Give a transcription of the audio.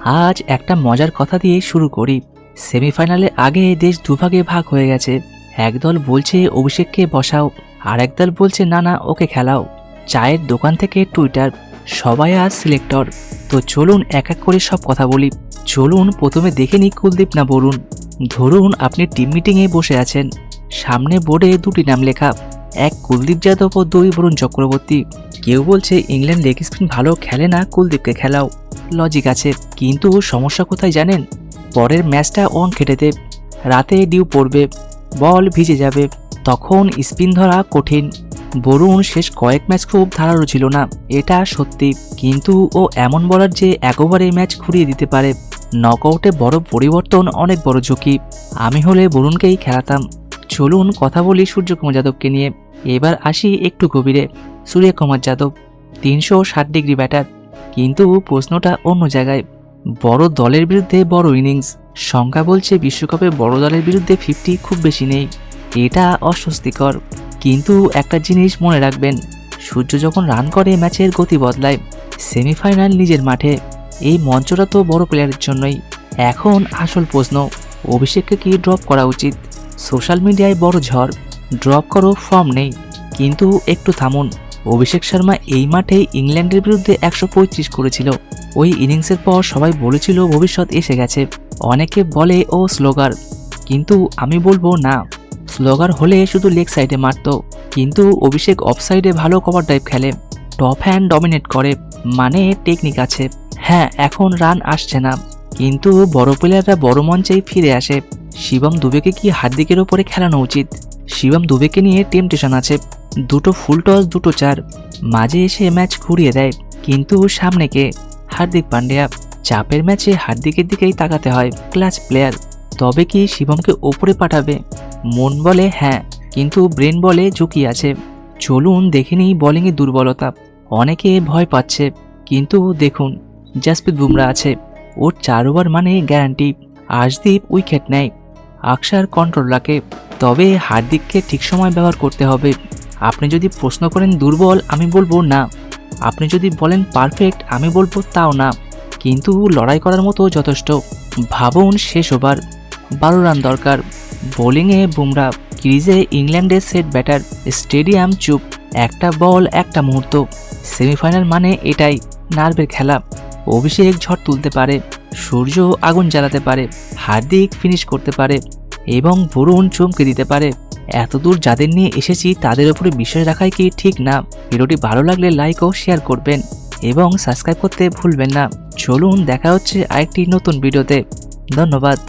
আজ একটা মজার কথা দিয়ে শুরু করি। সেমিফাইনালে আগে দেশ দুভাগে ভাগ হয়ে গেছে। একদল বলছে অভিষেককে বসাও, আর একদল বলছে না না ওকে খেলাও। চায়ের দোকান থেকে টুইটার, সবাই আজ সিলেক্টর। তো চলুন এক এক করে সব কথা বলি। চলুন প্রথমে দেখে নিই কুলদীপ না বরুণ। ধরুন আপনি টিম মিটিংয়ে বসে আছেন, সামনে বোর্ডে দুটি নাম লেখা, এক কুলদীপ যাদব ও দুই বরুণ চক্রবর্তী। কেউ বলছে ইংল্যান্ড লেগ স্পিন ভালো খেলে না, কুলদীপকে খেলাও। লজিক আছে, কিন্তু সমস্যা কোথায় জানেন? পরের ম্যাচটা ওয়ানখেড়েতে, রাতে ডিউ পড়বে, বল ভিজে যাবে, তখন স্পিন ধরা কঠিন। বরুণ শেষ কয়েক ম্যাচ খুব ধারালো ছিল না, এটা সত্যি, কিন্তু ও এমন বলার যে একবারে ম্যাচ ঘুরিয়ে দিতে পারে। নকআউটে বড় পরিবর্তন অনেক বড় ঝুঁকি। আমি হলে বরুণকেই খেলাতাম। চলুন কথা বলি সূর্যকুমার যাদবকে নিয়ে। এবার আসি একটু গভীরে। সূর্যকুমার যাদব 360 ডিগ্রি ব্যাটার, কিন্তু প্রশ্নটা অন্য জায়গায়। বড় দলের বিরুদ্ধে বড় ইনিংস, সংখ্যা বলছে বিশ্বকাপে বড় দলের বিরুদ্ধে 50 খুব বেশি নেই। এটা অস্বস্তিকর, কিন্তু একটা জিনিস মনে রাখবেন, সূর্য যখন রান করে ম্যাচের গতি বদলায়। সেমিফাইনাল নিজের মাঠে, এই মঞ্চটা তো বড় প্লেয়ারের জন্যই। এখন আসল প্রশ্ন, অভিষেককে কি ড্রপ করা উচিত? সোশ্যাল মিডিয়ায় বড় ঝড়, ড্রপ করো, ফর্ম নেই। কিন্তু একটু থামুন, অভিষেক শর্মা এই মাঠে ইংল্যান্ডের বিরুদ্ধে 135 করেছিল। ওই ইনিংসের পর সবাই বলেছিল ভবিষ্যৎ এসে গেছে। অনেকে বলে ও স্লোগার, কিন্তু আমি বলবো না। স্লোগার হলে শুধু লেগ সাইডে মারত, কিন্তু অভিষেক অফসাইডে ভালো কভার ড্রাইভ খেলে, টপ হ্যান্ড ডমিনেট করে, মানে টেকনিক আছে। হ্যাঁ, এখন রান আসছে না, কিন্তু বড় প্লেয়াররা বড় মঞ্চেই ফিরে আসে। শিবম দুবেকে কি হার্দিকের ওপরে খেলানো উচিত? শিবম দুবেকে নিয়ে টেম্পটেশন আছে, দুটো ফুল টস, দুটো চার, মাঝে এসে ম্যাচ ঘুরিয়ে দেয়। কিন্তু সামনে কে? হার্দিক পান্ডিয়া। চাপের ম্যাচে হার্দিকের দিকেই তাকাতে হয়, ক্লাচ প্লেয়ার। তবে কি শিবমকে ওপরে পাঠাবে? মন বলে হ্যাঁ, কিন্তু ব্রেন বলে ঝুঁকি আছে। চলুন দেখে নিই বোলিংয়ে দুর্বলতা। অনেকে ভয় পাচ্ছে, কিন্তু দেখুন, জাসপ্রীত বুমরা আছে, ওর 4 ওভার মানে গ্যারান্টি। আশদীপ উইকেট নেয়, আকসার কন্ট্রোল রাখে। তবে হার্দিককে ঠিক সময় ব্যবহার করতে হবে। আপনি যদি প্রশ্ন করেন দুর্বল, আমি বলবো না। আপনি যদি বলেন পারফেক্ট, আমি বলবো তাও না। কিন্তু লড়াই করার মতো যথেষ্ট। ভাবুন, শেষ ওভার, 12 রান দরকার। বোলিংয়ে বুমরা, ক্রিজে ইংল্যান্ডের সেট ব্যাটার, স্টেডিয়াম চুপ, একটা বল একটা মুহূর্ত। সেমিফাইনাল মানে এটাই, নার্ভের খেলা। অভিষেক ঝড় তুলতে পারে, সূর্য আগুন জ্বালাতে পারে, হার্দিক ফিনিশ করতে পারে, এবং বরুণ চমকে দিতে পারে। এতদূর যাদের নিয়ে এসেছি তাদের উপরে বিশ্বাস রাখাই কি ঠিক না? ভিডিওটি ভালো লাগলে লাইক ও শেয়ার করবেন এবং সাবস্ক্রাইব করতে ভুলবেন না। চলুন দেখা হচ্ছে আরেকটি নতুন ভিডিওতে। ধন্যবাদ।